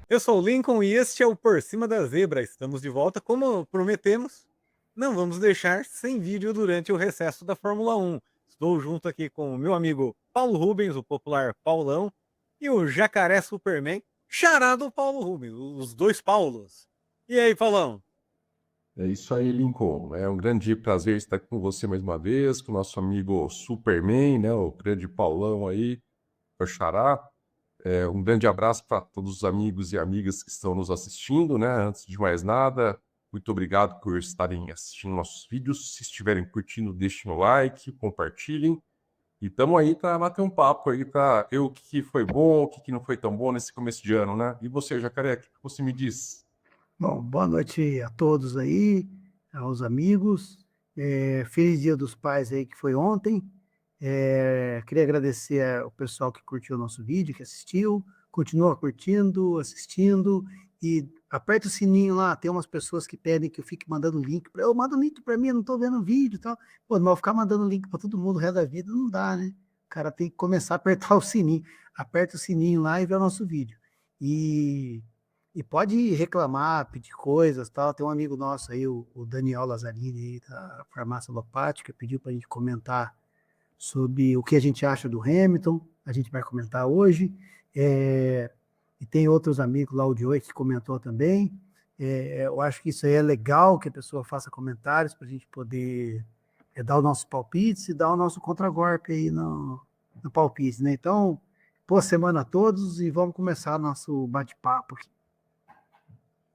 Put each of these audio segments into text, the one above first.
Eu sou o Lincoln e este é o Por Cima da Zebra. Estamos de volta, como prometemos. Não vamos deixar sem vídeo durante o recesso da Fórmula 1. Estou junto aqui com o meu amigo Paulo Rubens, o popular Paulão, e o Jacaré Superman, charado Paulo Rubens, os dois Paulos. E aí, Paulão? É isso aí, Lincoln. É um grande prazer estar com você mais uma vez, com o nosso amigo Superman, né? O grande Paulão aí, o Xará. Um grande abraço para todos os amigos e amigas que estão nos assistindo, né? Antes de mais nada, muito obrigado por estarem assistindo nossos vídeos. Se estiverem curtindo, deixem o like, compartilhem. E estamos aí para bater um papo aí, para ver o que foi bom, o que não foi tão bom nesse começo de ano, né? E você, Jacaré, o que você me diz? Bom, boa noite a todos aí, aos amigos. Feliz Dia dos Pais aí que foi ontem. Queria agradecer o pessoal que curtiu o nosso vídeo, que assistiu. Continua curtindo, assistindo e aperta o sininho lá. Tem umas pessoas que pedem que eu fique mandando link para eu. Manda um link para mim, eu não estou vendo o vídeo e tal. Pô, mas eu ficar mandando link para todo mundo o resto da vida não dá, né? O cara tem que começar a apertar o sininho. Aperta o sininho lá e vê o nosso vídeo. E e pode reclamar, pedir coisas, tal. Tem um amigo nosso aí, o Daniel Lazzarini, aí, da Farmácia Alopática, pediu para a gente comentar sobre o que a gente acha do Hamilton. A gente vai comentar hoje. E tem outros amigos lá, o Joey, que comentou também. Eu acho que isso aí é legal, que a pessoa faça comentários para a gente poder dar o nosso palpite e dar o nosso contragolpe aí no palpite, né? Então, boa semana a todos e vamos começar nosso bate-papo aqui.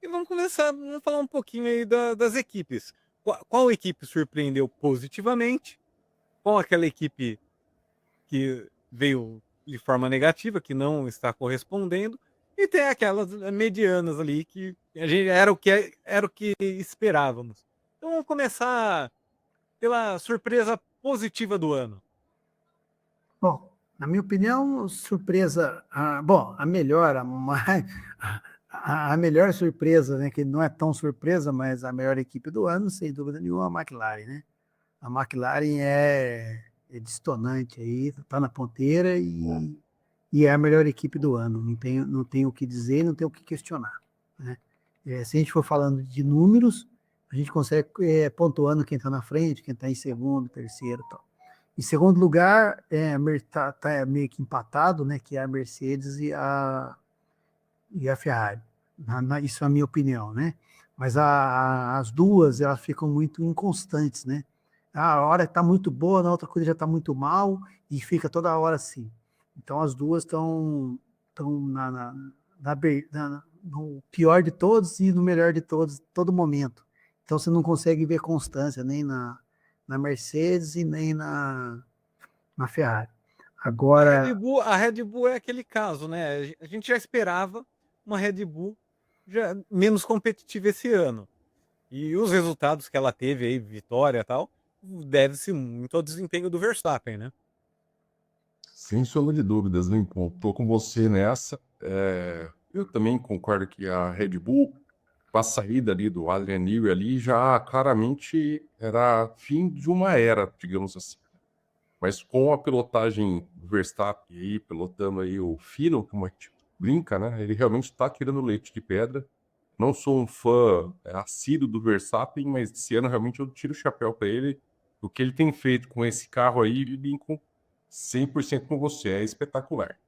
E vamos começar a falar um pouquinho aí das equipes. Qual equipe surpreendeu positivamente? Qual aquela equipe que veio de forma negativa, que não está correspondendo, e tem aquelas medianas ali que a gente era o que esperávamos. Então vamos começar pela surpresa positiva do ano. Bom, na minha opinião, surpresa. Bom, a melhor, a, mais, a melhor surpresa, né, que não é tão surpresa, mas a melhor equipe do ano, sem dúvida nenhuma, a McLaren, né? A McLaren é destoante aí, está na ponteira e é a melhor equipe do ano. Não tem o que dizer, não tem o que questionar, né? Se a gente for falando de números, a gente consegue pontuando quem está na frente, quem está em segundo, terceiro, e tal. Em segundo lugar, tá meio que empatado, né? Que é a Mercedes e a Ferrari. Isso é a minha opinião, né? Mas as duas, elas ficam muito inconstantes, né? A hora está muito boa, na outra coisa já está muito mal e fica toda hora assim. Então as duas estão no pior de todos e no melhor de todos, todo momento. Então você não consegue ver constância nem na Mercedes e nem na Ferrari. Agora, A Red Bull é aquele caso, né? A gente já esperava uma Red Bull já menos competitiva esse ano. E os resultados que ela teve aí, vitória e tal, deve-se muito ao desempenho do Verstappen, né? Sem sombra de dúvidas, Lincoln. Tô com você nessa. Eu também concordo que a Red Bull, com a saída ali do Adrian Newey ali, já claramente era fim de uma era, digamos assim. Mas com a pilotagem do Verstappen aí, pilotando aí o fino, como a gente brinca, né? Ele realmente está tirando leite de pedra. Não sou um fã assíduo do Verstappen, mas esse ano realmente eu tiro o chapéu para ele. O que ele tem feito com esse carro aí, Lincoln, 100% com você, é espetacular.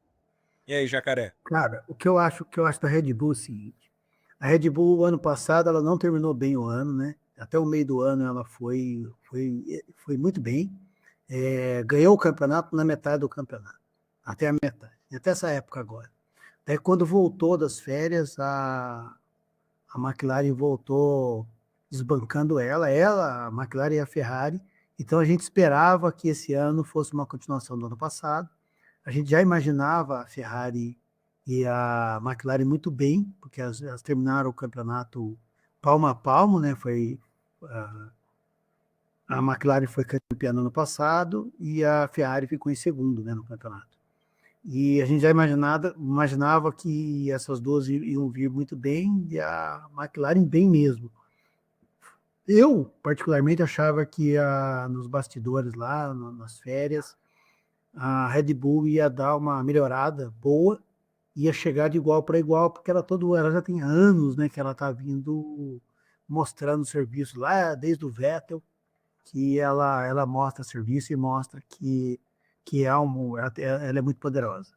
E aí, Jacaré? cara, o que eu acho da Red Bull é o seguinte: a Red Bull, ano passado, ela não terminou bem o ano, né? Até o meio do ano ela foi muito bem. Ganhou o campeonato na metade do campeonato, até a metade, até essa época agora. Daí, quando voltou das férias, a McLaren voltou desbancando a McLaren e a Ferrari. Então a gente esperava que esse ano fosse uma continuação do ano passado. A gente já imaginava a Ferrari e a McLaren muito bem, porque elas terminaram o campeonato palmo a palmo, né? A McLaren foi campeã no ano passado e a Ferrari ficou em segundo, né, no campeonato. E a gente já imaginava que essas duas iam vir muito bem e a McLaren bem mesmo. Eu, particularmente, achava que nos bastidores nas férias, a Red Bull ia dar uma melhorada boa ia chegar de igual para igual, porque ela já tem anos, né, que ela está vindo mostrando serviço lá desde o Vettel, que ela mostra serviço e mostra que ela é muito poderosa.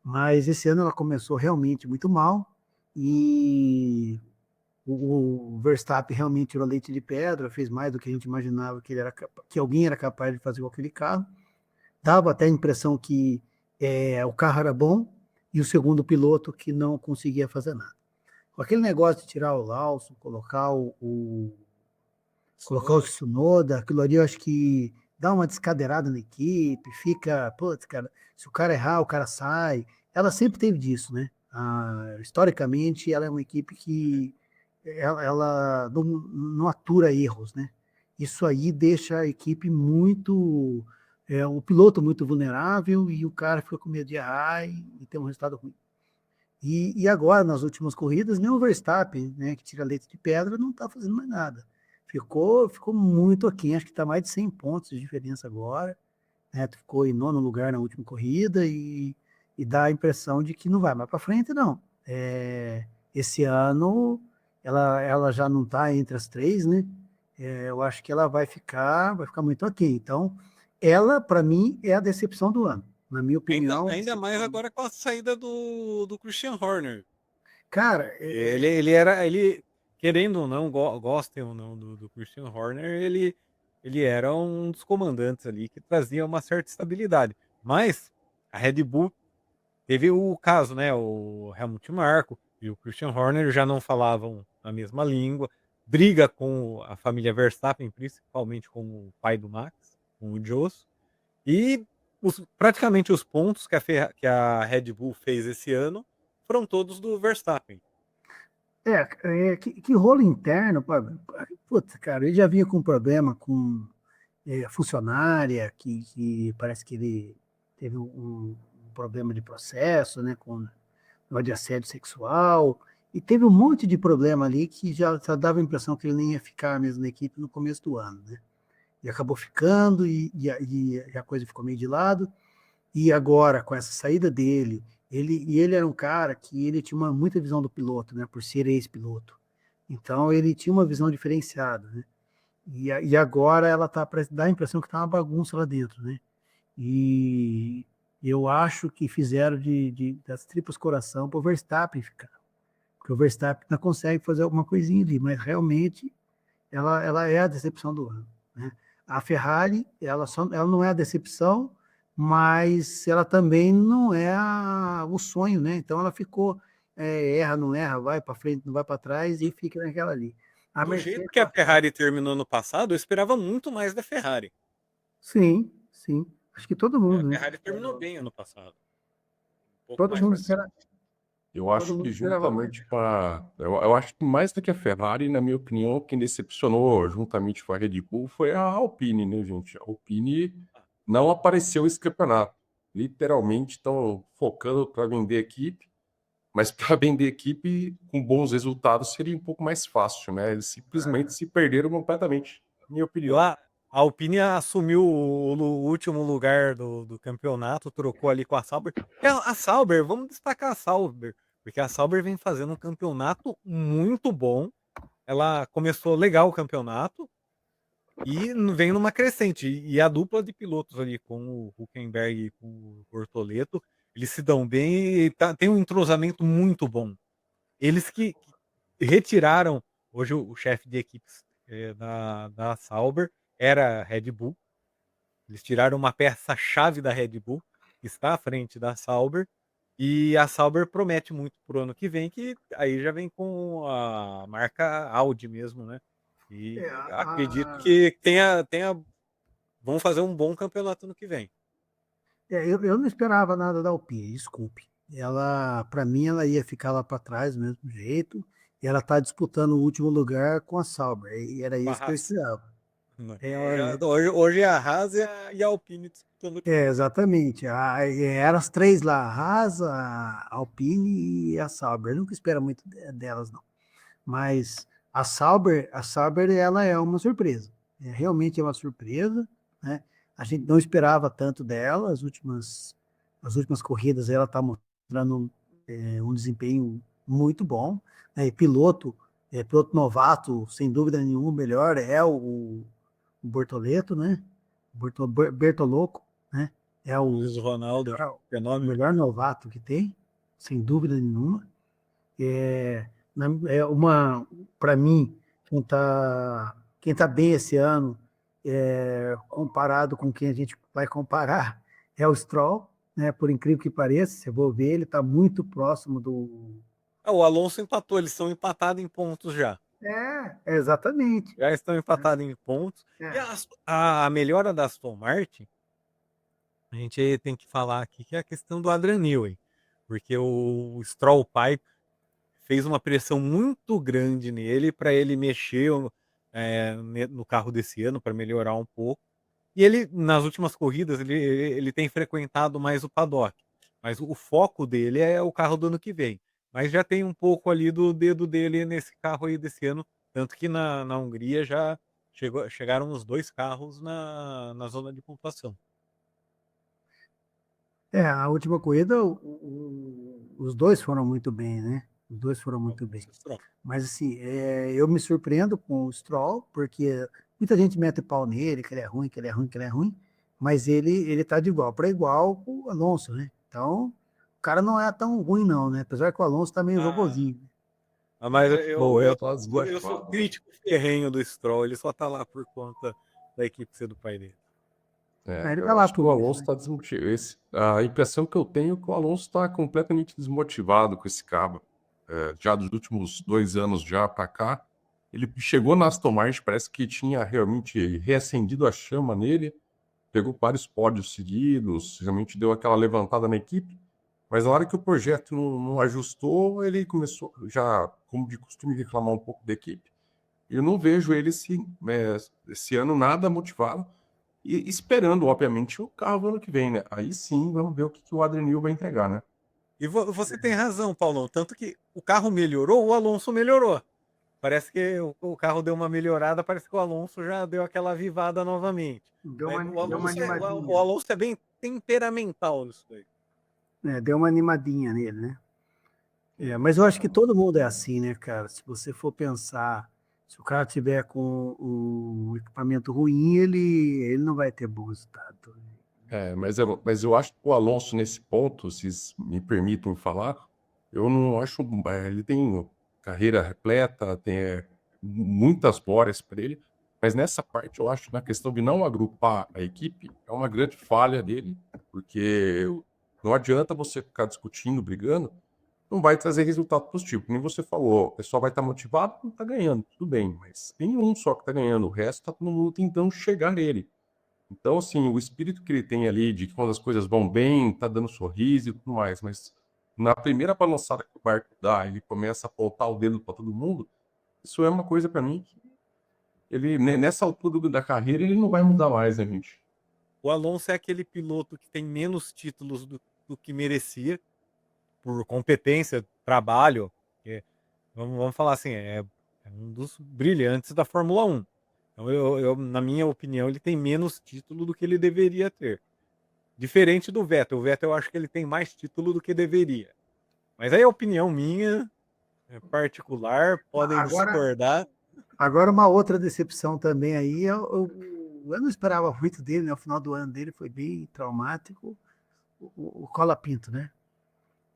Mas esse ano ela começou realmente muito mal e o Verstappen realmente tirou leite de pedra, fez mais do que a gente imaginava que alguém era capaz de fazer com aquele carro. Dava até a impressão que o carro era bom e o segundo piloto que não conseguia fazer nada. Com aquele negócio de tirar o Lawson, colocar o Tsunoda, aquilo ali eu acho que dá uma descadeirada na equipe, fica, putz, cara, se o cara errar, o cara sai. Ela sempre teve disso, né? Historicamente, ela é uma equipe que ela não atura erros, né? Isso aí deixa a equipe muito, o piloto muito vulnerável e o cara fica com medo de errar e ter um resultado ruim. E agora, nas últimas corridas, nem o Verstappen, né, que tira leite de pedra, não está fazendo mais nada. Ficou muito aquém, acho que está mais de 100 pontos de diferença agora. Né, ficou em nono lugar na última corrida e dá a impressão de que não vai mais para frente, não. Esse ano ela já não está entre as três, né? Eu acho que ela vai ficar muito aquém. Então, ela, para mim, é a decepção do ano. Na minha Ainda, opinião, ainda mais decepção. agora com a saída do Christian Horner. Cara, Ele querendo ou não, gostem ou não do Christian Horner, ele era um dos comandantes ali que trazia uma certa estabilidade. Mas a Red Bull teve o caso, né? O Helmut Marko e o Christian Horner já não falavam a mesma língua. Briga com a família Verstappen, principalmente com o pai do Max, com o Jos. E praticamente os pontos que a Red Bull fez esse ano foram todos do Verstappen. que rolo interno, putz, cara, ele já vinha com problema com funcionária, que parece que ele teve um problema de processo, né, com negócio de assédio sexual, e teve um monte de problema ali que já dava a impressão que ele nem ia ficar mesmo na equipe no começo do ano, né? E acabou ficando, e a coisa ficou meio de lado. E agora, com essa saída dele, ele era um cara que ele tinha muita visão do piloto, né? Por ser ex-piloto. Então ele tinha uma visão diferenciada, né? E agora ela tá, dá a impressão que tá uma bagunça lá dentro, né? E eu acho que fizeram das tripas coração para o Verstappen ficar. Porque o Verstappen não consegue fazer alguma coisinha ali, mas realmente ela é a decepção do ano, né? A Ferrari, ela não é a decepção, mas ela também não é o sonho, né? Então ela ficou, erra, não erra, vai para frente, não vai para trás e fica naquela ali. A Do jeito Mercedes, que a Ferrari terminou no passado, eu esperava muito mais da Ferrari. sim, sim. Acho que todo A mundo, né? Ferrari terminou bem ano passado. Um pouco Todo mais mundo para cima. espera, Eu todo acho mundo que esperava juntamente com eu acho que mais do que a Ferrari, na minha opinião, quem decepcionou juntamente com a Red Bull foi a Alpine, né, gente? A Alpine não apareceu esse campeonato. Literalmente estão focando para vender equipe, mas para vender equipe com bons resultados seria um pouco mais fácil, né? Eles simplesmente se perderam completamente, na minha Eu, opinião. a Alpine assumiu o último lugar do campeonato, trocou ali com a Sauber. A Sauber, vamos destacar a Sauber, porque a Sauber vem fazendo um campeonato muito bom. Ela começou legal o campeonato e vem numa crescente. E a dupla de pilotos ali com o Hülkenberg e com o Bortoleto, eles se dão bem e tem um entrosamento muito bom. Eles que retiraram, hoje o chefe de equipes da Sauber era a Red Bull. Eles tiraram uma peça-chave da Red Bull, que está à frente da Sauber, e a Sauber promete muito pro ano que vem, que aí já vem com a marca Audi mesmo, né? E é, acredito que vão fazer um bom campeonato no que vem. eu não esperava nada da Alpine, desculpe. Ela, para mim, ela ia ficar lá para trás do mesmo jeito. E ela está disputando o último lugar com a Sauber. E era Com a isso que eu Haas. esperava. Né? É, Hoje é a Haas e a Alpine disputando o título. exatamente. Eram as três lá, a Haas, a Alpine e a Sauber. Eu nunca espero muito delas, não. Mas a Sauber, ela é uma surpresa. Realmente é uma surpresa, né? A gente não esperava tanto dela. As últimas corridas ela está mostrando um desempenho muito bom, né? E piloto novato, sem dúvida nenhuma, o melhor é o Bortoleto, né? Bertoloco, né? É Luiz Ronaldo, o fenômeno. melhor novato que tem, sem dúvida nenhuma. É, para mim, quem tá bem esse ano, comparado com quem a gente vai comparar, é o Stroll, né? Por incrível que pareça, você for ver, ele está muito próximo do. O Alonso empatou, eles estão empatados em pontos já. Exatamente. Já estão empatados em pontos. E É. a melhora da Aston Martin, a gente tem que falar aqui que é a questão do Adrian Newey, porque o Stroll pai fez uma pressão muito grande nele para ele mexer no carro desse ano para melhorar um pouco. E ele, nas últimas corridas, ele tem frequentado mais o paddock. Mas o foco dele é o carro do ano que vem. Mas já tem um pouco ali do dedo dele nesse carro aí desse ano. Tanto que na Hungria já chegaram os dois carros na zona de pontuação. A última corrida, os dois foram muito bem, né? Os dois foram muito bem. Mas assim, eu me surpreendo com o Stroll, porque muita gente mete pau nele, que ele é ruim, que ele é ruim, que ele é ruim, mas ele tá de igual para igual com o Alonso, né? Então, o cara não é tão ruim não, né? Apesar que o Alonso tá meio vovozinho. Mas Bom, eu tá sou esguachado. crítico ferrenho do Stroll, ele só tá lá por conta da equipe ser do pai dele. Ele tá Eu lá acho que o por isso, Alonso né? está desmotivado. A impressão que eu tenho é que o Alonso está completamente desmotivado com esse carro. Já dos últimos 2 anos já para cá, ele chegou na Aston Martin, parece que tinha realmente reacendido a chama nele, pegou vários pódios seguidos, realmente deu aquela levantada na equipe, mas na hora que o projeto não ajustou, ele começou já, como de costume, reclamar um pouco da equipe. Eu não vejo ele esse ano nada motivado e esperando, obviamente, o carro do ano que vem, né? Aí sim, vamos ver o que o Adrian Newey vai entregar, né? E você tem razão, Paulão. Tanto que o carro melhorou, o Alonso melhorou. Parece que o carro deu uma melhorada, parece que o Alonso já deu aquela avivada novamente. Deu Mas uma, deu uma o animadinha. Alonso é bem temperamental nisso daí. Deu uma animadinha nele, né? Mas eu acho que todo mundo é assim, né, cara? Se você for pensar, se o cara tiver com o equipamento ruim, ele não vai ter bom resultado. Mas eu acho que o Alonso, nesse ponto, se me permitem falar, eu não acho. Ele tem carreira repleta, tem muitas glórias para ele, mas nessa parte eu acho, na questão de não agrupar a equipe, é uma grande falha dele, porque não adianta você ficar discutindo, brigando, não vai trazer resultado positivo. Como você falou, o pessoal vai estar motivado, não está ganhando, tudo bem, mas tem um só que está ganhando, o resto está todo mundo tentando chegar nele. Então, assim, o espírito que ele tem ali de que quando as coisas vão bem, tá dando sorriso e tudo mais, mas na primeira balançada que o barco dá, ele começa a apontar o dedo para todo mundo, isso é uma coisa para mim que ele, nessa altura da carreira, ele não vai mudar mais, né, gente? O Alonso é aquele piloto que tem menos títulos do que merecia, por competência, trabalho. Vamos falar assim, é um dos brilhantes da Fórmula 1. Então, na minha opinião, ele tem menos título do que ele deveria ter. Diferente do Vettel. O Vettel eu acho que ele tem mais título do que deveria. Mas aí é opinião minha, é particular, podem Agora, discordar. agora uma outra decepção também aí, eu não esperava muito dele, né? O final do ano dele foi bem traumático. O Cola Pinto, né?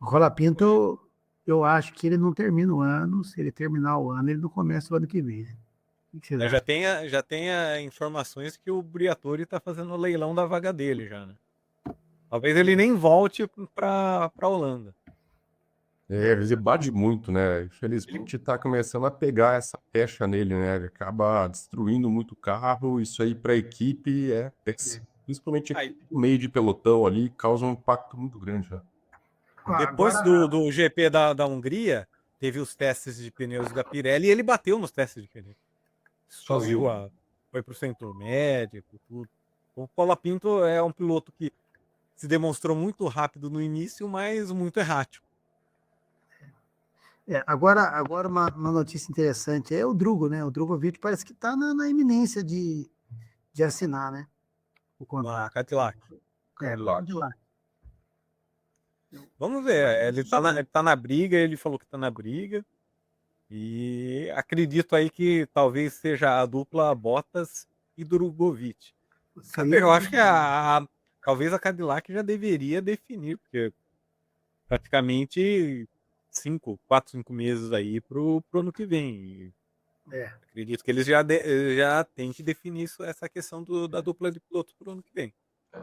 O Cola Pinto, eu acho que ele não termina o ano. Se ele terminar o ano, ele não começa o ano que vem, né? O que vocês Já acham? tem, já tem informações que o Briatore está fazendo o leilão da vaga dele já, né? Talvez ele nem volte para a Holanda. Ele bate muito, né? Infelizmente tá começando a pegar essa pecha nele, né? Ele acaba destruindo muito o carro, isso aí para a equipe é péssimo. Principalmente Aí, o meio de pelotão ali causa um impacto muito grande, né? depois do GP da Hungria, teve os testes de pneus da Pirelli e ele bateu nos testes de pneus. Subiu foi para o centro médico, tudo. O Colapinto é um piloto que se demonstrou muito rápido no início, mas muito errático. Agora uma notícia interessante é o Drugo, né? O Drogovic parece que está na iminência de assinar, né? O Com a contrato. Cadillac. Pode ir lá. Vamos ver, ele tá na briga, ele falou que tá na briga. E acredito aí que talvez seja a dupla Bottas e Drogovic. Seria Eu acho que talvez a Cadillac já deveria definir, porque praticamente 4, 5 meses aí pro ano que vem. E é, acredito que eles já têm que definir essa questão da dupla de pilotos pro ano que vem.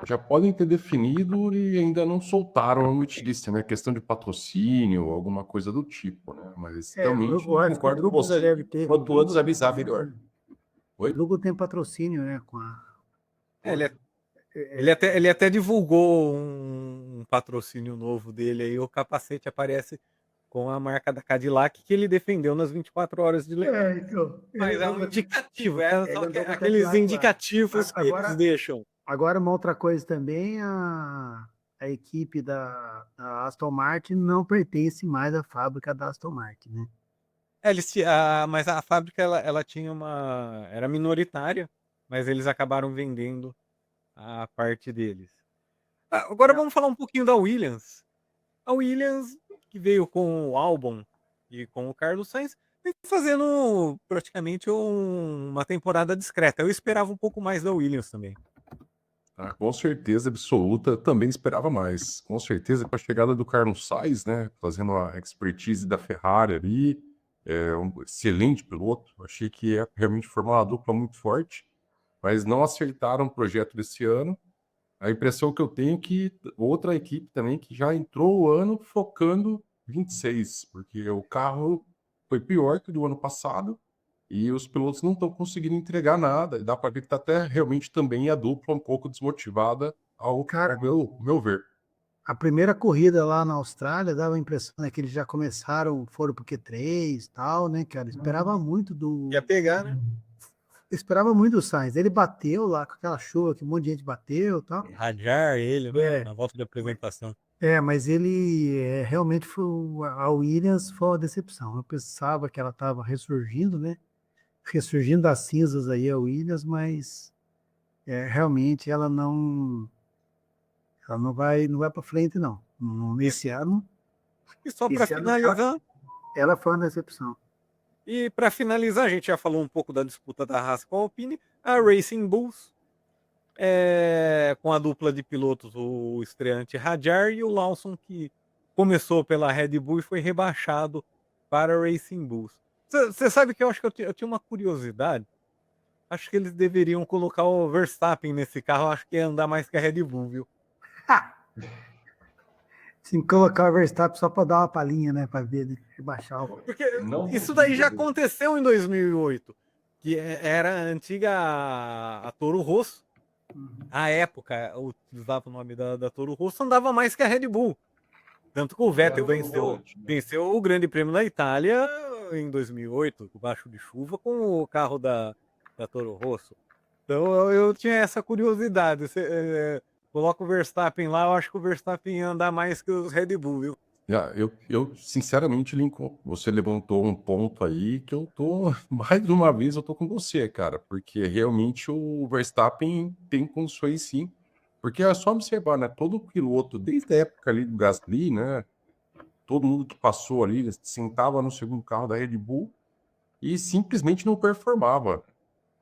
Já podem ter definido e ainda não soltaram a notícia, né? Questão de patrocínio, alguma coisa do tipo, né? Mas realmente eu acho que o concordo com Drugo já você. deve ter. Quanto antes avisar, melhor. O Oi? Drugo tem patrocínio, né? Com a, É, é, ele até divulgou um patrocínio novo dele aí, o capacete aparece com a marca da Cadillac que ele defendeu nas 24 horas de Le Mans. então, ele Mas é um andou, indicativo, ele só andou com a aqueles Cadillac lá. indicativos que eles Agora, deixam. agora, uma outra coisa também, a equipe da Aston Martin não pertence mais à fábrica da Aston Martin, né? Mas a fábrica ela tinha era minoritária, mas eles acabaram vendendo a parte deles. Agora É, vamos falar um pouquinho da Williams. A Williams, que veio com o Albon e com o Carlos Sainz, vem fazendo praticamente uma temporada discreta. Eu esperava um pouco mais da Williams também. Ah, com certeza absoluta, também esperava mais. Com certeza, com a chegada do Carlos Sainz, né? Fazendo a expertise da Ferrari ali, é um excelente piloto. Achei que ia realmente formar uma dupla muito forte, mas não acertaram o projeto desse ano. A impressão que eu tenho é que outra equipe também que já entrou o ano focando 26, porque o carro foi pior que o do ano passado e os pilotos não estão conseguindo entregar nada. E dá para ver que está até realmente também a dupla um pouco desmotivada cara, ao meu ver. a primeira corrida lá na Austrália dava a impressão, né, que eles já começaram, foram pro Q3 e tal, né, cara? Ia pegar, né? Esperava muito do Sainz. Ele bateu lá com aquela chuva que um monte de gente bateu e tal. Radiar ele, né? É, Na volta de apresentação. mas ele realmente foi. A Williams foi uma decepção. Eu pensava que ela estava ressurgindo, né? Ressurgindo das cinzas aí a Williams, mas realmente ela não vai para frente, não. Nesse ano, E só para esse ano ela, finalizar, ela foi uma decepção. a gente já falou um pouco da disputa da Haas com a Alpine, a Racing Bulls, com a dupla de pilotos, o estreante Hadjar e o Lawson, que começou pela Red Bull e foi rebaixado para a Racing Bulls. Você sabe que eu acho que eu tinha uma curiosidade. Acho que eles deveriam colocar o Verstappen nesse carro. Acho que ia andar mais que a Red Bull, viu? Se colocar o Verstappen só para dar uma palhinha, né? Para ver, rebaixar o. Porque Não isso daí já duvido. aconteceu em 2008, que era a antiga a Toro Rosso. À época, utilizava o nome da Toro Rosso, andava mais que a Red Bull. Tanto que o Vettel venceu o Grande Prêmio da Itália em 2008, baixo de chuva, com o carro da Toro Rosso. Então eu tinha essa curiosidade. Coloca o Verstappen lá, eu acho que o Verstappen ia andar mais que os Red Bull, viu? Eu sinceramente, Lincoln, você levantou um ponto aí que eu tô, mais de uma vez eu tô com você, cara, porque realmente o Verstappen tem condições sim, porque é só observar, né, todo piloto, desde a época ali do Gasly, né, todo mundo que passou ali, sentava no segundo carro da Red Bull e simplesmente não performava.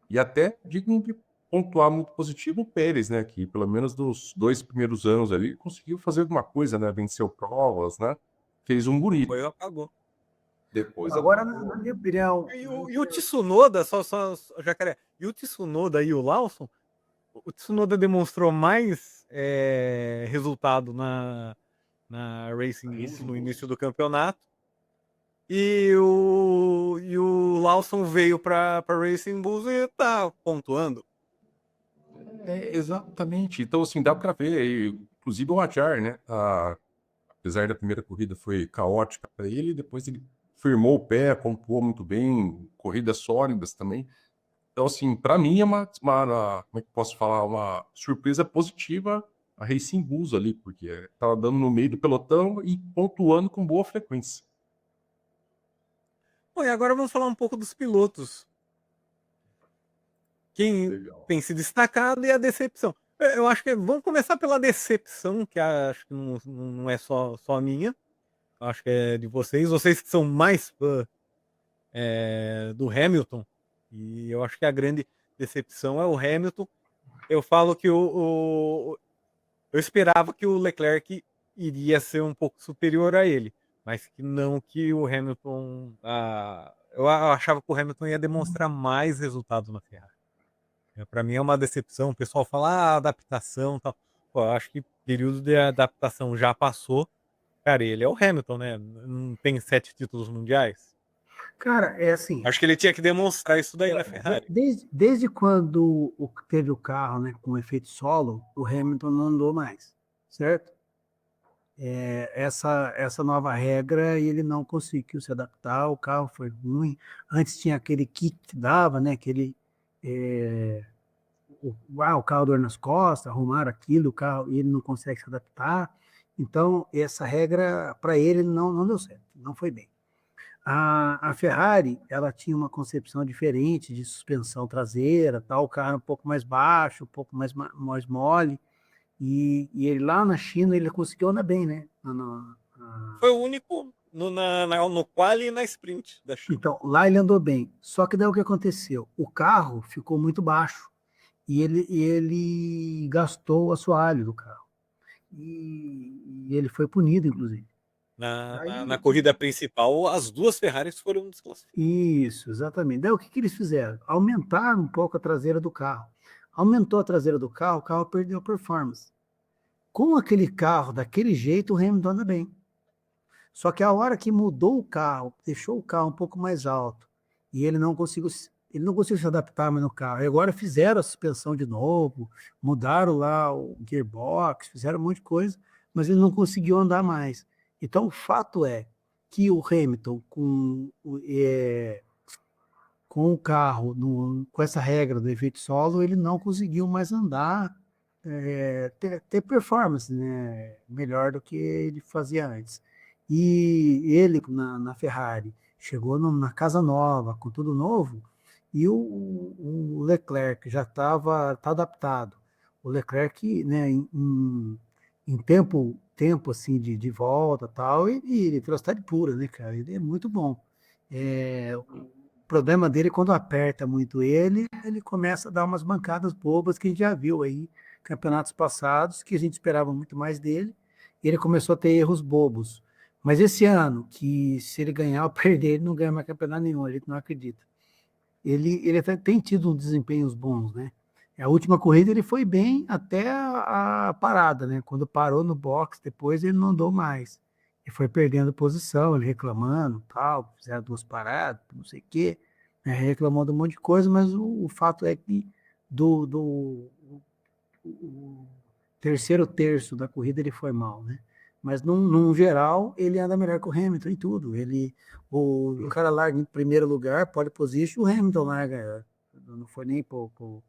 E até digno de pontuar muito positivo o Pérez, né, que pelo menos dos 2 primeiros anos ali conseguiu fazer alguma coisa, né, venceu provas, né, fez um bonito. Foi, apagou. Depois Agora, na apagou. minha opinião, E o Tsunoda, Jacaré, e o Tsunoda e o Lawson, o Tsunoda demonstrou mais resultado na Racing Bulls no início do campeonato. E o Lawson veio para Racing Bulls e tá pontuando. Exatamente. Então, assim, dá para ver. Inclusive o Hadjar, né? Apesar da primeira corrida foi caótica para ele, depois ele firmou o pé, pontuou muito bem, corridas sólidas também. Então, assim, para mim é como é que eu posso falar? Uma surpresa positiva a Racing Bulls ali, porque tava dando no meio do pelotão e pontuando com boa frequência. Bom, e agora vamos falar um pouco dos pilotos. Quem Legal. tem se destacado e a decepção. Eu acho que vamos começar pela decepção, que acho que não é só minha, acho que é de vocês que são mais fã, do Hamilton, e eu acho que a grande decepção é o Hamilton. Eu falo que eu esperava que o Leclerc iria ser um pouco superior a ele, mas que não que o Hamilton, eu achava que o Hamilton ia demonstrar mais resultados na Ferrari. Para mim é uma decepção. O pessoal fala, adaptação, tal. Pô, eu acho que o período de adaptação já passou. Cara, ele é o Hamilton, né? Não tem 7 títulos mundiais. Cara, é assim, Acho que ele tinha que demonstrar isso daí na Ferrari. desde quando teve o carro, né, com efeito solo, o Hamilton não andou mais, certo? Essa nova regra ele não conseguiu se adaptar, o carro foi ruim. Antes tinha aquele kit que dava, né? É, o carro dor nas costas, arrumaram aquilo, o carro e ele não consegue se adaptar. Então, essa regra para ele não deu certo, não foi bem. A Ferrari, ela tinha uma concepção diferente de suspensão traseira, tal, o carro era um pouco mais baixo, um pouco mais mole, e ele lá na China ele conseguiu andar bem, né? Foi o único no quali e na sprint da China. Então, lá ele andou bem. Só que daí o que aconteceu? O carro ficou muito baixo e ele gastou o assoalho do carro. E ele foi punido, inclusive. Na Daí, corrida principal, as duas Ferraris foram desclassificadas. isso, exatamente. Daí o que eles fizeram? Aumentaram um pouco a traseira do carro. Aumentou a traseira do carro, o carro perdeu performance. Com aquele carro daquele jeito, o Hamilton anda bem. Só que a hora que mudou o carro, deixou o carro um pouco mais alto, e ele não conseguiu se adaptar mais no carro. E agora fizeram a suspensão de novo, mudaram lá o gearbox, fizeram um monte de coisa, mas ele não conseguiu andar mais. Então o fato é que o Hamilton, com o carro, com essa regra do efeito solo, ele não conseguiu mais andar, ter performance, né, melhor do que ele fazia antes. E ele, na Ferrari, chegou na casa nova, com tudo novo, e o Leclerc já tá adaptado. O Leclerc, né, em tempo assim de volta tal, ele velocidade pura, né, cara? Ele é muito bom. O problema dele é quando aperta muito ele começa a dar umas bancadas bobas que a gente já viu aí, em campeonatos passados, que a gente esperava muito mais dele, e ele começou a ter erros bobos. Mas esse ano, que se ele ganhar ou perder, ele não ganha mais campeonato nenhum, a gente não acredita. Ele até tem tido desempenhos bons, né? A última corrida ele foi bem até a parada, né? Quando parou no box, depois ele não andou mais. E foi perdendo posição, ele reclamando, tal, fizeram 2 paradas, não sei o quê, né? Reclamando um monte de coisa, mas o fato é que do o terceiro terço da corrida ele foi mal, né? Mas num geral ele anda melhor que o Hamilton em tudo. O cara larga em primeiro lugar, pole position, o Hamilton larga, não foi nem pouco.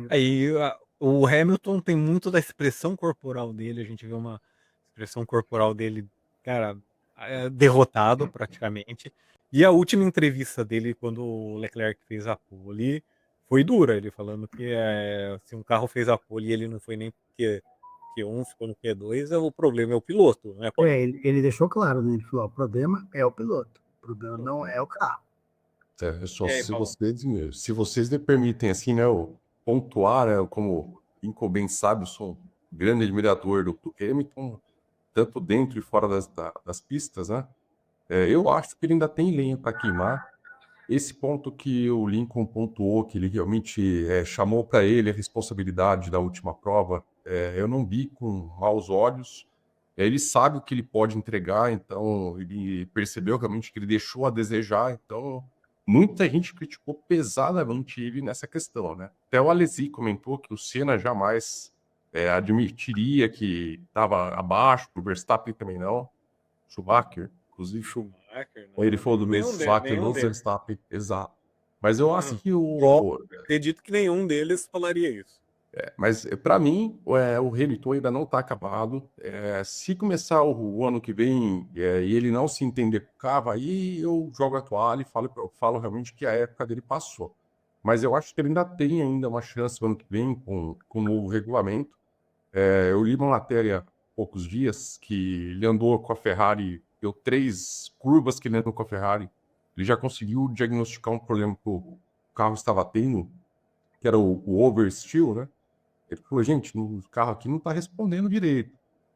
Aí o Hamilton tem muito da expressão corporal dele, a gente vê uma expressão corporal dele, cara, derrotado praticamente. E a última entrevista dele, quando o Leclerc fez a pole, foi dura. Ele falando que se um carro fez a pole e ele não foi nem Q1, ficou no Q2, o problema é o piloto, né? Ele deixou claro, né? Ele falou: ó, o problema é o piloto, o problema não é o carro. É só E aí, se Paulo? vocês me permitem, assim, né, pontuar, né, como Lincoln bem sabe, eu sou um grande admirador do Hamilton, tanto dentro e fora das pistas, né? Eu acho que ele ainda tem lenha para queimar. Esse ponto que o Lincoln pontuou, que ele realmente chamou para ele a responsabilidade da última prova, eu não vi com maus olhos. Ele sabe o que ele pode entregar, então ele percebeu realmente que ele deixou a desejar. Então, muita gente criticou pesadamente ele nessa questão, né? Até o Alesi comentou que o Senna jamais admitiria que estava abaixo, o Verstappen também não, Schumacher, inclusive. Schumacher, Ou ele não, falou do mesmo Schumacher, nenhum não deles. Verstappen, exato. Mas eu acho que Provavelmente, acredito que nenhum deles falaria isso. mas para mim, o Hamilton ainda não está acabado. Se começar o ano que vem e ele não se entender com o carro, aí eu jogo a toalha e falo realmente que a época dele passou. mas eu acho que ele ainda tem ainda uma chance no ano que vem com o novo regulamento. Eu li uma matéria há poucos dias que ele andou com a Ferrari, deu 3 curvas que ele andou com a Ferrari, ele já conseguiu diagnosticar um problema que o carro estava tendo, que era o oversteer, né? Ele falou, gente, o carro aqui não está respondendo direito.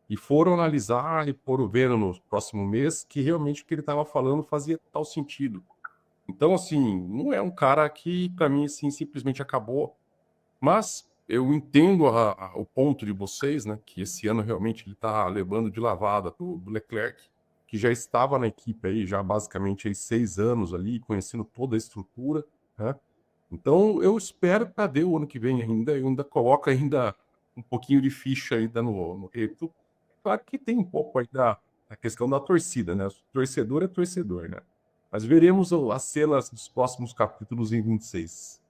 E foram analisar e foram vendo no próximo mês que realmente o que ele estava falando fazia total sentido. Então, assim, não é um cara que, para mim, assim, simplesmente acabou. Mas eu entendo o ponto de vocês, né? Que esse ano realmente ele está levando de lavada do Leclerc, que já estava na equipe aí, já basicamente aí 6 anos ali, conhecendo toda a estrutura, né? Então, eu espero que cadê o ano que vem ainda, eu ainda coloco ainda um pouquinho de ficha ainda no Reto. Claro que tem um pouco aí da questão da torcida, né? Torcedor é torcedor, né? Mas veremos as cenas dos próximos capítulos em 26.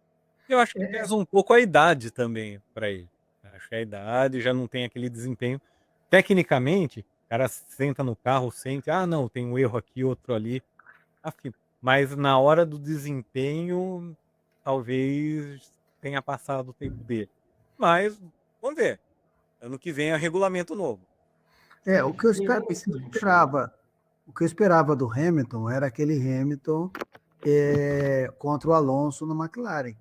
Eu acho que pesa um pouco a idade também para ele. Acho que a idade já não tem aquele desempenho. Tecnicamente, o cara senta no carro, sente, ah, não, tem um erro aqui, outro ali. Afim. Mas na hora do desempenho, talvez tenha passado o tempo dele. Mas, vamos ver. Ano que vem é regulamento novo. O que eu esperava, o que eu esperava do Hamilton era aquele Hamilton contra o Alonso no McLaren.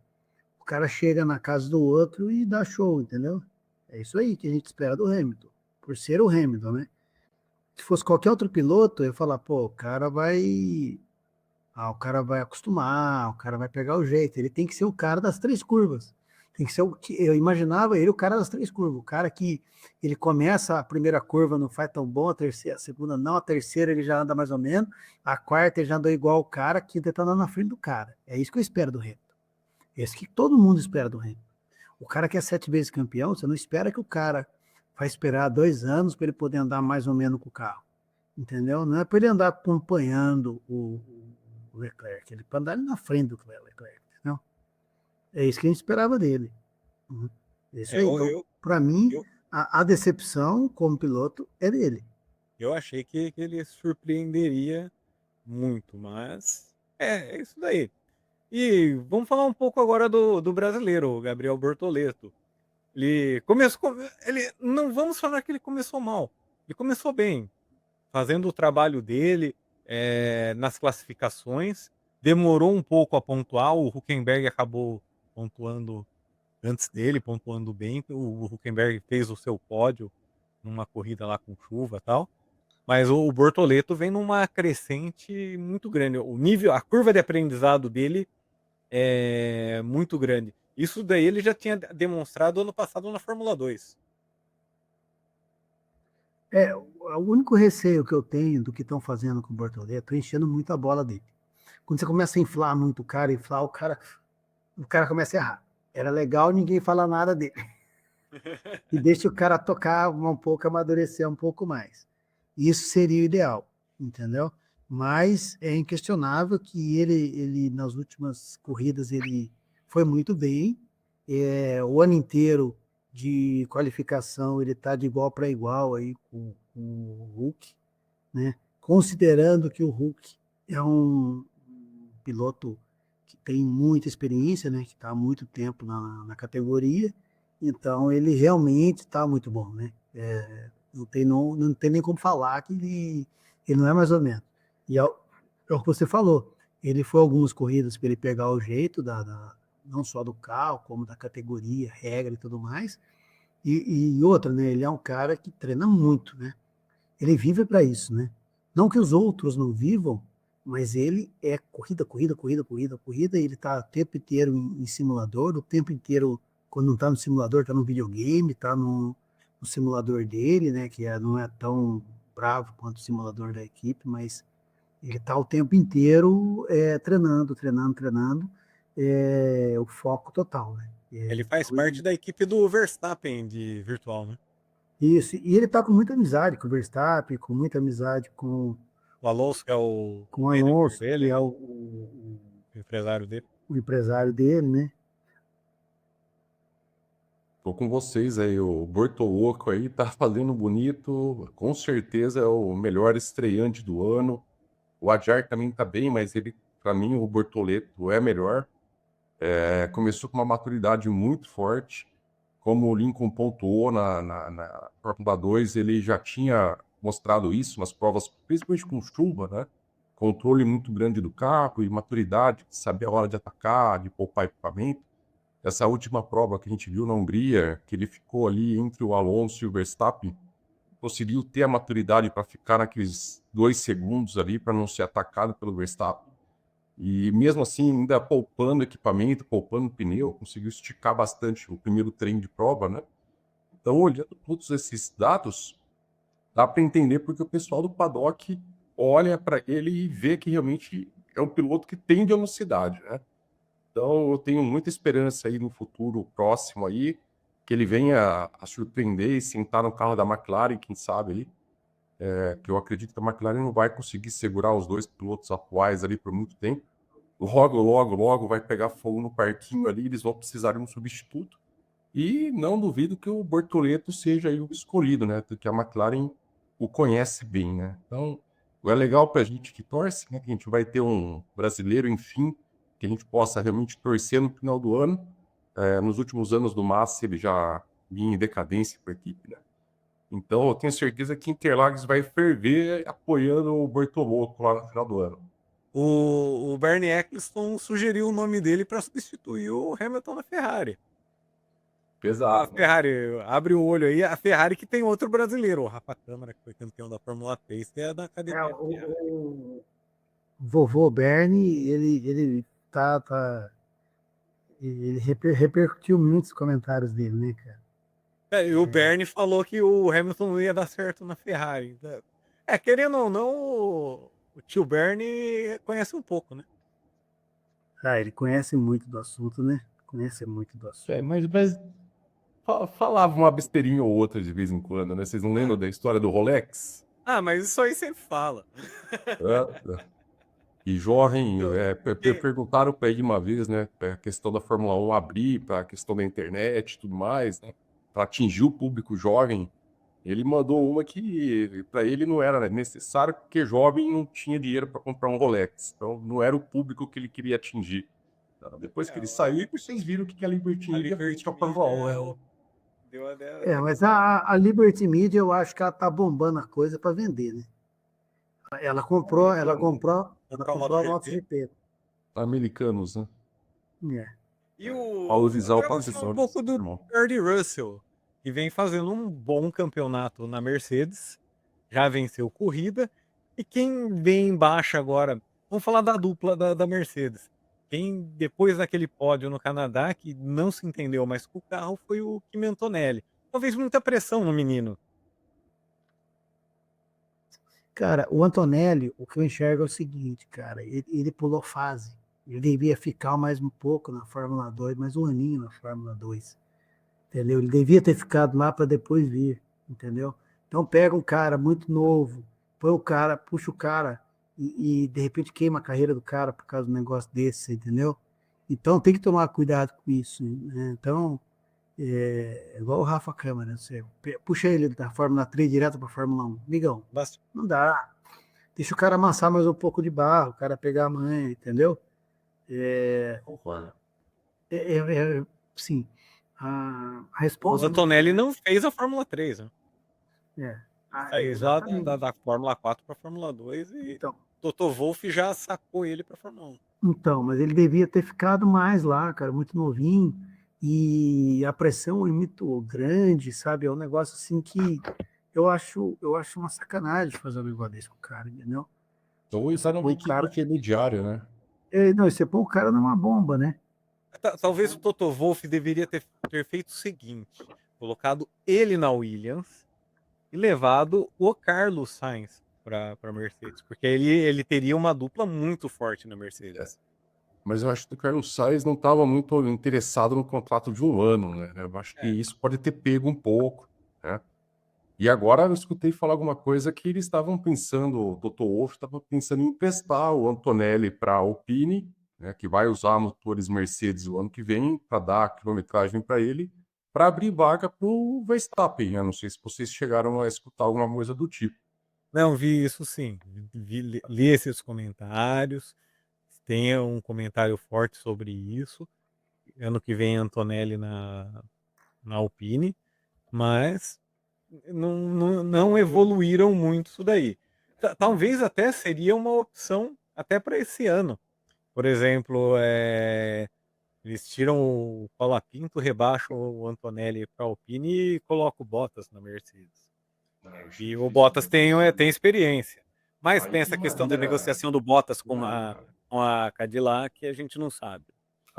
O cara chega na casa do outro e dá show, entendeu? É isso aí que a gente espera do Hamilton, por ser o Hamilton, né? Se fosse qualquer outro piloto, eu ia falar, pô, o cara vai acostumar, o cara vai pegar o jeito. Ele tem que ser o cara das 3 curvas. Tem que ser o que eu imaginava ele, o cara das 3 curvas. O cara que ele começa a primeira curva, não faz tão bom, a terceira, a segunda não, a terceira ele já anda mais ou menos, a quarta ele já andou igual o cara, a quinta ele tá andando na frente do cara. É isso que eu espero do Hamilton. É isso que todo mundo espera do Hamilton. O cara que é 7 vezes campeão, você não espera que o cara vai esperar 2 anos para ele poder andar mais ou menos com o carro. Entendeu? Não é para ele andar acompanhando o Leclerc, ele para andar na frente do Leclerc, entendeu? É isso que a gente esperava dele. Isso aí. Então, para mim, eu, a decepção como piloto é dele. eu achei que ele surpreenderia muito, mas é isso daí. E vamos falar um pouco agora do brasileiro, o Gabriel Bortoleto. Ele começou. Ele, não vamos falar que ele começou mal. Ele começou bem, fazendo o trabalho dele nas classificações. Demorou um pouco a pontuar. O Huckenberg acabou pontuando antes dele, pontuando bem. O Huckenberg fez o seu pódio numa corrida lá com chuva e tal. Mas o Bortoleto vem numa crescente muito grande. O nível, a curva de aprendizado dele é muito grande. Isso daí ele já tinha demonstrado ano passado na Fórmula 2. O único receio que eu tenho do que estão fazendo com o Bortoleto é enchendo muito a bola dele. Quando você começa a inflar muito o cara, o cara começa a errar. Era legal ninguém falar nada dele. E deixa o cara tocar um pouco, amadurecer um pouco mais. Isso seria o ideal, entendeu? Mas é inquestionável que ele nas últimas corridas, ele foi muito bem. O ano inteiro de qualificação, ele está de igual para igual aí com o Hulk, né? Considerando que o Hulk é um piloto que tem muita experiência, né? Que está há muito tempo na categoria, então ele realmente está muito bom, né? Não tem nem como falar que ele não é mais ou menos. E é o que você falou, ele foi algumas corridas para ele pegar o jeito não só do carro, como da categoria, regra e tudo mais. E outra, né? Ele é um cara que treina muito, né? Ele vive para isso, né? Não que os outros não vivam, mas ele é corrida, corrida, corrida, corrida, corrida, e ele está o tempo inteiro em simulador, o tempo inteiro, quando não está no simulador, está no videogame, está no simulador dele, né? Que não é tão bravo quanto o simulador da equipe, mas ele está o tempo inteiro treinando, treinando, treinando, o foco total, né? Ele faz Então, parte da equipe do Verstappen de virtual, né? isso, e ele está com muita amizade com o Verstappen, com muita amizade O Alonso, que é o com o manager Alonso, que dele, é né? o, O empresário dele. o empresário dele, né? Tô com vocês aí, o Bortoloco aí tá fazendo bonito, com certeza é o melhor estreante do ano. O Adjar também tá bem, mas ele, para mim, o Bortoleto é melhor. Começou com uma maturidade muito forte. Como o Lincoln pontuou na Fórmula 2, ele já tinha mostrado isso nas provas, principalmente com chuva, né? Controle muito grande do carro e maturidade, de saber a hora de atacar, de poupar equipamento. Essa última prova que a gente viu na Hungria, que ele ficou ali entre o Alonso e o Verstappen, conseguiu ter a maturidade para ficar naqueles 2 segundos ali para não ser atacado pelo Verstappen. E mesmo assim, ainda poupando equipamento, poupando pneu, conseguiu esticar bastante o primeiro treino de prova, né? Então, olhando todos esses dados, dá para entender porque o pessoal do paddock olha para ele e vê que realmente é um piloto que tem velocidade, né? Então, eu tenho muita esperança aí no futuro próximo aí, que ele venha a surpreender e sentar no carro da McLaren, quem sabe aí, que eu acredito que a McLaren não vai conseguir segurar os 2 pilotos atuais ali por muito tempo. Logo vai pegar fogo no parquinho ali, eles vão precisar de um substituto. E não duvido que o Bortoleto seja aí o escolhido, né? Porque a McLaren o conhece bem, né? Então, é legal pra gente que torce, né? Que a gente vai ter um brasileiro, enfim, que a gente possa realmente torcer no final do ano. Nos últimos anos do Massa, ele já vinha em decadência com a equipe, né? Então, eu tenho certeza que Interlagos vai ferver apoiando o Bortolotto lá no final do ano. O Bernie Eccleston sugeriu o nome dele para substituir o Hamilton na Ferrari. A Pesado, né? Ferrari, abre o olho aí, a Ferrari que tem outro brasileiro, o Rafa Câmara, que foi campeão da Fórmula 3, que é da É, academia Ferrari. o vovô Bernie, ele ele repercutiu muitos comentários dele, né, cara? E o Bernie falou que o Hamilton não ia dar certo na Ferrari. Querendo ou não, o tio Bernie conhece um pouco, né? Ah, ele conhece muito do assunto, né? Conhece muito do assunto. Mas falava uma besteirinha ou outra de vez em quando, né? Vocês não lembram da história do Rolex? Mas isso aí sempre fala. É. E jovem, Quem- perguntaram para ele uma vez, né? A questão da Fórmula 1 abrir para a questão da internet e tudo mais, né? Para atingir o público jovem. Ele mandou uma que para ele não era necessário, porque jovem não tinha dinheiro para comprar um Rolex. Então não era o público que ele queria atingir. Então, depois que ele saiu, vocês viram o que a Liberty Media fez com a Fórmula 1. deu a ideia. Mas a Liberty Media, eu acho que ela tá bombando a coisa para vender, né? Ela comprou Comprar o a MotoGP. Americanos, né? É. E Valorizar o agora vamos falar um patrimônio. pouco do George Russell, que vem fazendo um bom campeonato na Mercedes, já venceu corrida, e quem vem embaixo agora, vamos falar da dupla da Mercedes. Quem, depois daquele pódio no Canadá, que não se entendeu mais com o carro, foi o Kimi Antonelli. Talvez muita pressão no menino. Cara, o Antonelli, o que eu enxergo é o seguinte, cara, ele pulou fase. Ele devia ficar mais um pouco na Fórmula 2, mais um aninho na Fórmula 2. Entendeu? Ele devia ter ficado lá para depois vir, entendeu? Então pega um cara muito novo, põe o cara, puxa o cara e de repente queima a carreira do cara por causa de um negócio desse, entendeu? Então tem que tomar cuidado com isso, né? Então, igual o Rafa Câmara, você puxa ele da Fórmula 3 direto para a Fórmula 1. Migão, não dá. Deixa o cara amassar mais um pouco de barro, o cara pegar a manha, entendeu? Concordo. Sim, a O resposta. Antonelli não fez a Fórmula 3, né? Fez lá Exatamente. da Fórmula 4 para a Fórmula 2 e Então, Toto Wolff já sacou ele para a Fórmula 1. Então, mas ele devia ter ficado mais lá, cara, muito novinho. E a pressão é muito grande, sabe? É um negócio assim que eu acho uma sacanagem fazer um negócio desse com o cara, entendeu? Então isso era Põe uma o cara. equipe intermediária, né? Não, você põe o cara numa bomba, né? Talvez o Toto Wolff deveria ter feito o seguinte: colocado ele na Williams e levado o Carlos Sainz para a Mercedes, porque ele teria uma dupla muito forte na Mercedes. Mas eu acho que o Carlos Sainz não estava muito interessado no contrato de um ano, né? Eu acho que isso pode ter pego um pouco, né? E agora eu escutei falar alguma coisa que eles estavam pensando, o Toto Wolff estava pensando em emprestar o Antonelli para a Alpine, né, que vai usar motores Mercedes o ano que vem, para dar a quilometragem para ele, para abrir vaga para o Verstappen. Eu não sei se vocês chegaram a escutar alguma coisa do tipo. Não, vi isso sim. Li esses comentários. Tem um comentário forte sobre isso. ano que vem Antonelli na Alpine, mas não evoluíram muito isso daí. Talvez até seria uma opção até para esse ano. Por exemplo, eles tiram o Colapinto, rebaixam o Antonelli para a Alpine e colocam o Bottas na Mercedes. E o Bottas tem experiência. Mas Aí tem essa questão da negociação do Bottas com a Cadillac que a gente não sabe.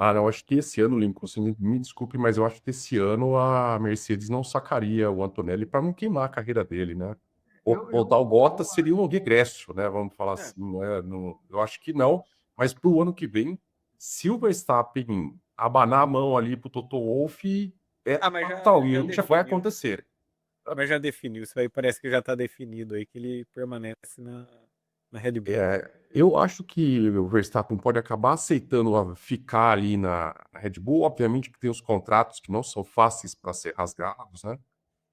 Ah, não, acho que esse ano, Lincoln, você me desculpe, mas eu acho que esse ano a Mercedes não sacaria o Antonelli para não queimar a carreira dele, né? Botar o Bottas seria um regresso, né? Vamos falar assim, né? Eu acho que não, mas para o ano que vem, se o Verstappen abanar a mão ali pro Toto Wolff, Mas fatalmente já vai definiu. acontecer. Mas já definiu, isso aí parece que já está definido aí, que ele permanece na Red Bull. Eu acho que o Verstappen pode acabar aceitando ficar ali na Red Bull. Obviamente que tem os contratos que não são fáceis para ser rasgados, né?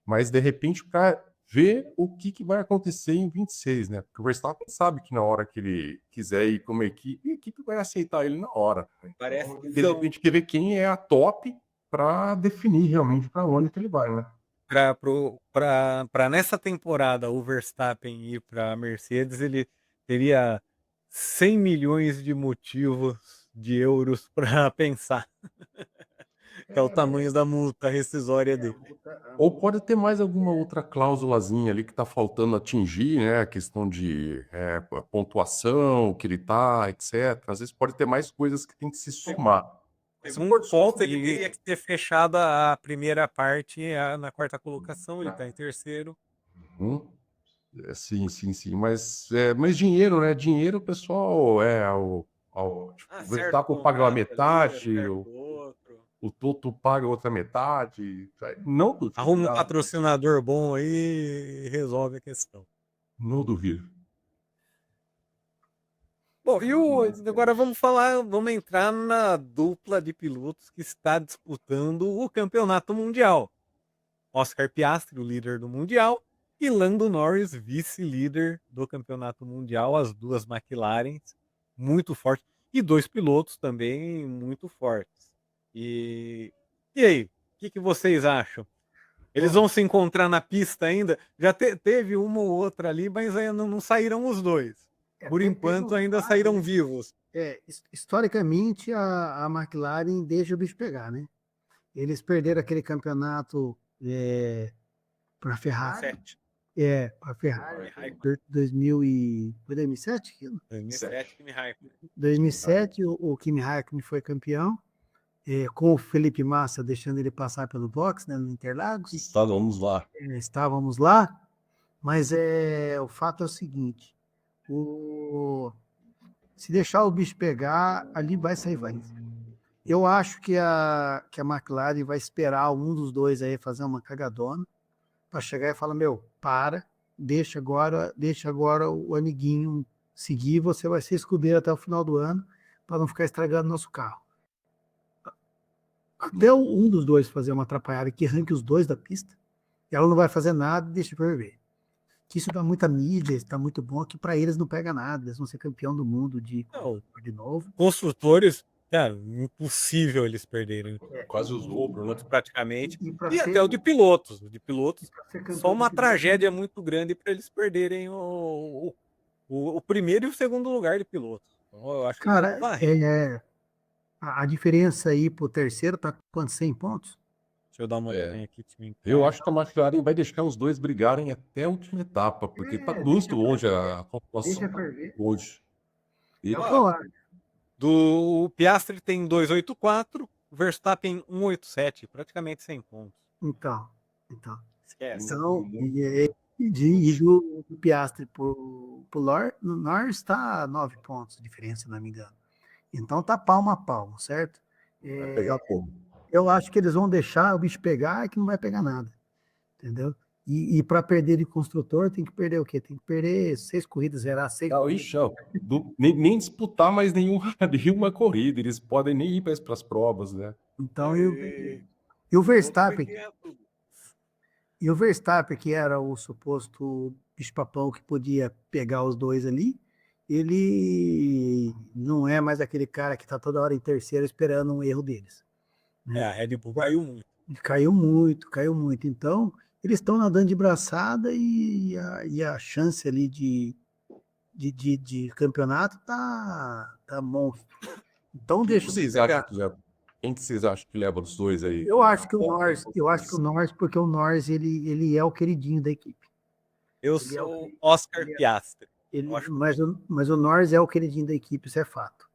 Mas de repente para ver o que vai acontecer em 26, né? Porque o Verstappen sabe que na hora que ele quiser ir para uma equipe, a equipe vai aceitar ele na hora. Parece Então, de repente quer ver quem é a top para definir realmente para onde que ele vai, né? Para nessa temporada o Verstappen ir para a Mercedes, ele teria 100 milhões de motivos de euros para pensar. Que é o tamanho da multa rescisória dele. Ou pode ter mais alguma outra cláusulazinha ali que está faltando atingir, né? A questão de pontuação, que ele tá, etc. Às vezes pode ter mais coisas que tem que se somar. Segundo ponto, ele teria que ter fechado a primeira parte na quarta colocação, ele está em terceiro. Hum? Sim, sim, sim. Mas dinheiro, né? Dinheiro, o pessoal tipo, o Verstappen paga a metade, o Toto paga a outra metade. Não duvido. Arruma um patrocinador bom aí e resolve a questão. Não duvido. Bom, agora vamos entrar na dupla de pilotos que está disputando o campeonato mundial. Oscar Piastri, o líder do mundial, e Lando Norris, vice-líder do campeonato mundial, as duas McLarens, muito fortes, e dois pilotos também muito fortes. E aí, o que vocês acham? Eles vão se encontrar na pista ainda? Já teve uma ou outra ali, mas ainda não saíram os dois. Por enquanto, ainda saíram vivos. Historicamente, a McLaren deixa o bicho pegar, né? Eles perderam aquele campeonato para a Ferrari. Para a Ferrari. 2007? Aquilo? 2007, Kimi Raikkonen. 2007, o Kimi Raikkonen foi campeão, com o Felipe Massa deixando ele passar pelo box, né, no Interlagos. Estávamos lá. Estávamos lá, mas o fato é o seguinte: se deixar o bicho pegar, ali vai sair vai. Eu acho que a McLaren vai esperar um dos dois aí fazer uma cagadona para chegar e falar: meu, deixa agora o amiguinho seguir, você vai ser escudeiro até o final do ano para não ficar estragando nosso carro. Até um dos dois fazer uma atrapalhada que arranque os dois da pista, ela não vai fazer nada e deixa para ver. Que isso dá muita mídia, está muito bom, que para eles não pega nada, eles vão ser campeão do mundo de novo. Construtores, cara, impossível eles perderem. Quase os dobro, né? Praticamente. E até o de pilotos. O de pilotos, só uma tragédia muito grande para eles perderem o primeiro e o segundo lugar de pilotos. Então, eu acho que cara, a diferença aí pro terceiro tá quantos? 100 pontos? Deixa eu dar uma olhadinha aqui. Eu acho que a McLaren vai deixar os dois brigarem até a última etapa, porque tá justo hoje a pontuação hoje. Do Piastri tem 284, o Verstappen 187, praticamente 100 pontos. Então. Esquece. E do Piastri pro Norris tá 9 pontos de diferença, se não me engano. Então tá palmo a palmo, certo? Vai pegar como? Eu acho que eles vão deixar o bicho pegar e que não vai pegar nada. Entendeu? E para perder de construtor, tem que perder o quê? Tem que perder 6 corridas, zerar 6 corridas. Nem disputar mais nenhuma corrida. Eles podem nem ir para as provas, né? Então, e o Verstappen, que era o suposto bicho-papão que podia pegar os dois ali, ele não é mais aquele cara que está toda hora em terceiro esperando um erro deles. né? A Red Bull caiu muito. Caiu muito, caiu muito. Então, eles estão nadando de braçada e a chance ali de campeonato tá monstro. Então, Quem deixa que eu vocês acham que leva? Quem que vocês acham que leva os dois aí? Eu acho que o Norris, porque o Norris ele é o queridinho da equipe. Eu Ele é o sou que Oscar ele é, Piastri. ele, Eu acho que mas o Norris é o queridinho da equipe, isso é fato.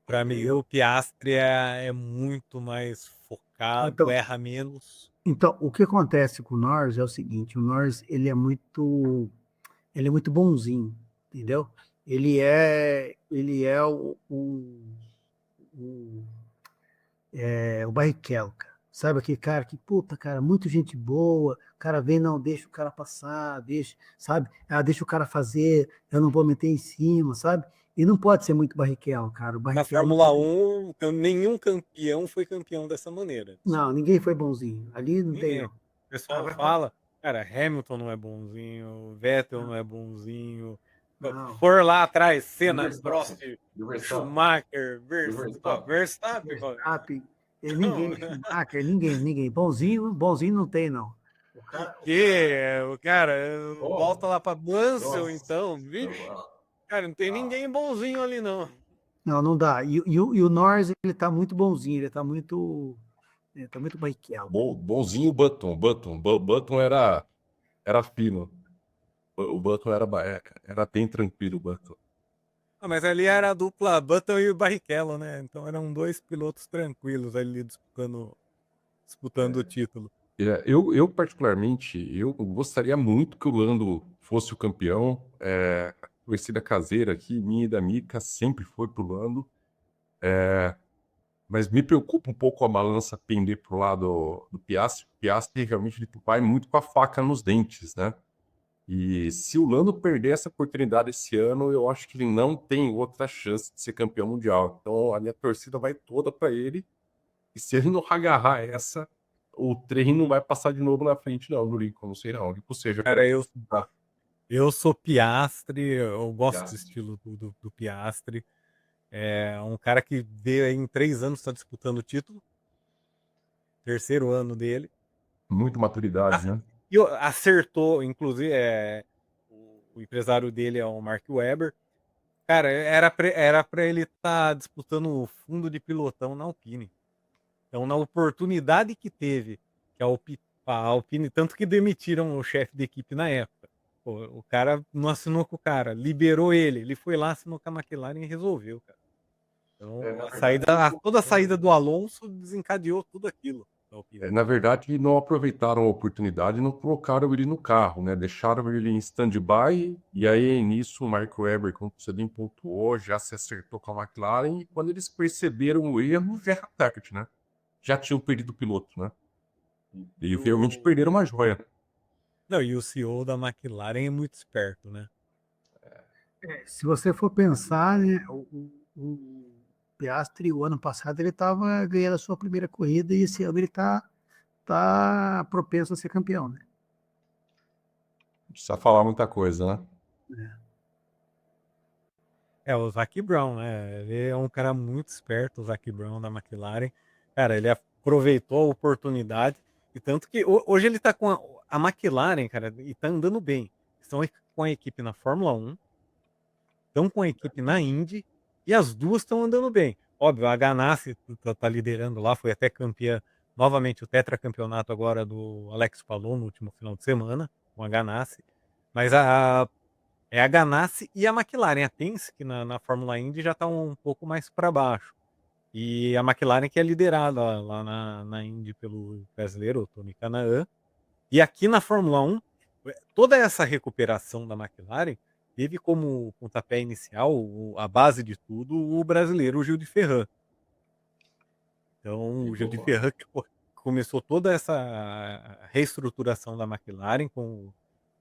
para mim Entendeu? o Piastri é muito mais focado, Então, erra menos. então, o que acontece com o Norris é o seguinte, o Norris ele é muito bonzinho, entendeu? Ele é o, o Barrichello, cara. Sabe aquele cara que, puta, cara, muito gente boa, o cara vem, não, deixa o cara passar, deixa, sabe? Ah, deixa o cara fazer, eu não vou meter em cima, sabe? E não pode ser muito Barrichello, cara. O Na Barrichello não Fórmula pode. 1, nenhum campeão foi campeão dessa maneira. Não, ninguém foi bonzinho. Ali não tem, Ninguém. não. O Ah, pessoal vai pra... fala, cara, Hamilton não é bonzinho, Vettel não Não, é bonzinho. não. For lá atrás, E o Senna, Verstappen? Prost, E o Verstappen? Schumacher, E o Verstappen? Verstappen. Verstappen, Não, ninguém, Schumacher, ninguém. Bonzinho não tem, não. o cara, volta Oh, lá pra Mansell, nossa. então, vixe. Cara, não tem ninguém bonzinho ali, não. Não, não dá. E o Norris, ele tá muito bonzinho, ele tá muito Barrichello. Bonzinho Button era fino. O Button era bem tranquilo, o Button. Ah, mas ali era a dupla Button e Barrichello, né? Então eram dois pilotos tranquilos ali disputando o título. Eu particularmente, eu gostaria muito que o Lando fosse o campeão. A torcida caseira aqui, minha e da Mica, sempre foi pro Lando. Mas me preocupa um pouco a balança pender pro lado do Piastri. O Piastri realmente ele vai muito com a faca nos dentes, né? E se o Lando perder essa oportunidade esse ano, eu acho que ele não tem outra chance de ser campeão mundial. Então a minha torcida vai toda para ele. E se ele não agarrar essa, o trem não vai passar de novo na frente, não, do Lincoln. Não sei não. Ou seja, Cara, tá, eu sou Piastri, eu gosto do Piastri. estilo do Piastri. É um cara que veio aí em 3 anos, está disputando o título, terceiro ano dele. Muita maturidade, né? E acertou, inclusive, o empresário dele é o Mark Webber. Cara, era pra ele estar disputando o fundo de pilotão na Alpine. Então, na oportunidade que teve, que a Alpine, tanto que demitiram o chefe de equipe na época. Pô, o cara não assinou com o cara, liberou ele foi lá, assinou com a McLaren e resolveu, cara. Então, Na verdade, toda a saída do Alonso desencadeou tudo aquilo da Alpine. na verdade, não aproveitaram a oportunidade e não colocaram ele no carro, né? Deixaram ele em stand-by e aí nisso o Mark Webber, como você bem pontuou, já se acertou com a McLaren e quando eles perceberam o erro, já era tarde, né? Já tinham perdido o piloto, né? E realmente perderam uma joia. Não, e o CEO da McLaren é muito esperto, né? Se você for pensar, né, o Piastri, o ano passado, ele estava ganhando a sua primeira corrida e esse ano ele tá propenso a ser campeão, né? Não precisa falar muita coisa, né? O Zac Brown, né? Ele é um cara muito esperto, o Zac Brown da McLaren. Cara, ele aproveitou a oportunidade. E tanto que hoje ele tá com a McLaren, cara, e tá andando bem. Estão com a equipe na Fórmula 1, estão com a equipe na Indy, e as duas estão andando bem. Óbvio, a Ganassi tá liderando lá, foi até campeã, novamente o tetracampeonato agora do Alex Palou no último final de semana, com a Ganassi. Mas é a Ganassi e a McLaren. A Penske na Fórmula Indy já está um pouco mais para baixo. E a McLaren que é liderada lá na Indy pelo brasileiro, o Tony Kanaan. E aqui na Fórmula 1, toda essa recuperação da McLaren teve como pontapé inicial, a base de tudo, o brasileiro, o Gil de Ferran. Então, o Gil de Ferran que começou toda essa reestruturação da McLaren com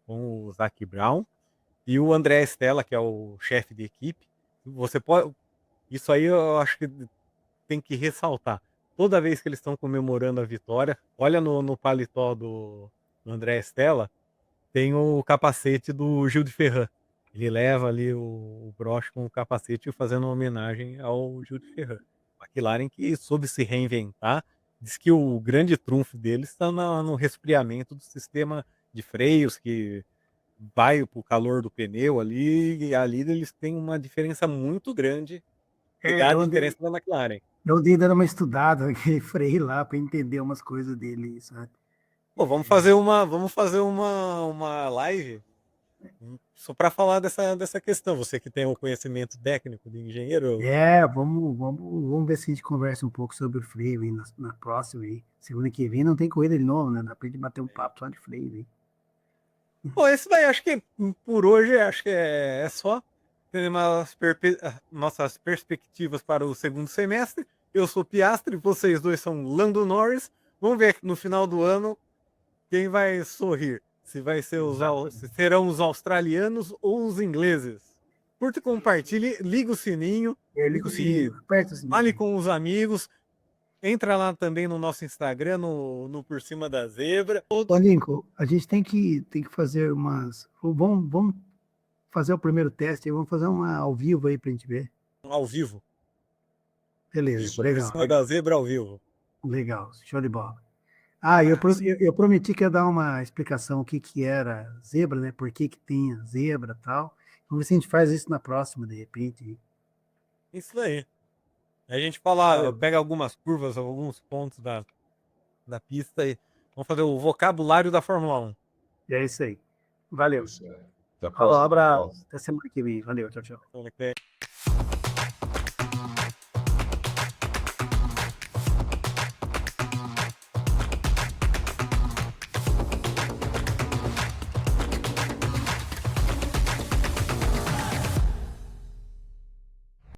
o Zac Brown. E o André Stella, que é o chefe de equipe, você pode. Isso aí eu acho que tem que ressaltar. Toda vez que eles estão comemorando a vitória, olha no paletó do André Stella, tem o capacete do Gil de Ferran. Ele leva ali o broche com o capacete fazendo uma homenagem ao Gil de Ferran. McLaren que soube se reinventar, Diz que o grande trunfo deles está no resfriamento do sistema de freios, que vai pro calor do pneu ali, e ali eles têm uma diferença muito grande, que dá a Eu andei, diferença da McLaren. eu andei dando uma estudada aqui, freio lá para entender umas coisas dele, sabe? Pô, vamos fazer uma live só para falar dessa questão. Você que tem o conhecimento técnico de engenheiro, Vamos ver se a gente conversa um pouco sobre o freio aí na próxima aí. Semana que vem não tem corrida de novo, né? Dá pra gente bater um papo só de freio aí. pô, esse daí acho que por hoje acho que é só. Temos nossas perspectivas para o segundo semestre. Eu sou Piastri, vocês dois são Lando Norris. Vamos ver no final do ano quem vai sorrir. Se vai ser se serão os australianos ou os ingleses. Curta e compartilhe, liga o sininho, Liga o sininho, aperta o sininho. fale com os amigos. Entra lá também no nosso Instagram, no Por Cima da Zebra. Ô, Lincoln, a gente tem que fazer umas. Vamos fazer o primeiro teste aí, vamos fazer uma ao vivo aí pra gente ver. Ao vivo. Beleza, Isso, Por legal, Cima da Zebra ao vivo. legal, show de bola. Ah, eu prometi que ia dar uma explicação o que que era zebra, né? Por que que tem a zebra e tal. Vamos ver se a gente faz isso na próxima, de repente. Isso daí. A gente fala, pega algumas curvas, alguns pontos da pista e vamos fazer o vocabulário da Fórmula 1. E é isso aí. Valeu. isso é. Até a Falou, próxima. abraço. Até semana que vem. Valeu, tchau, tchau. Então,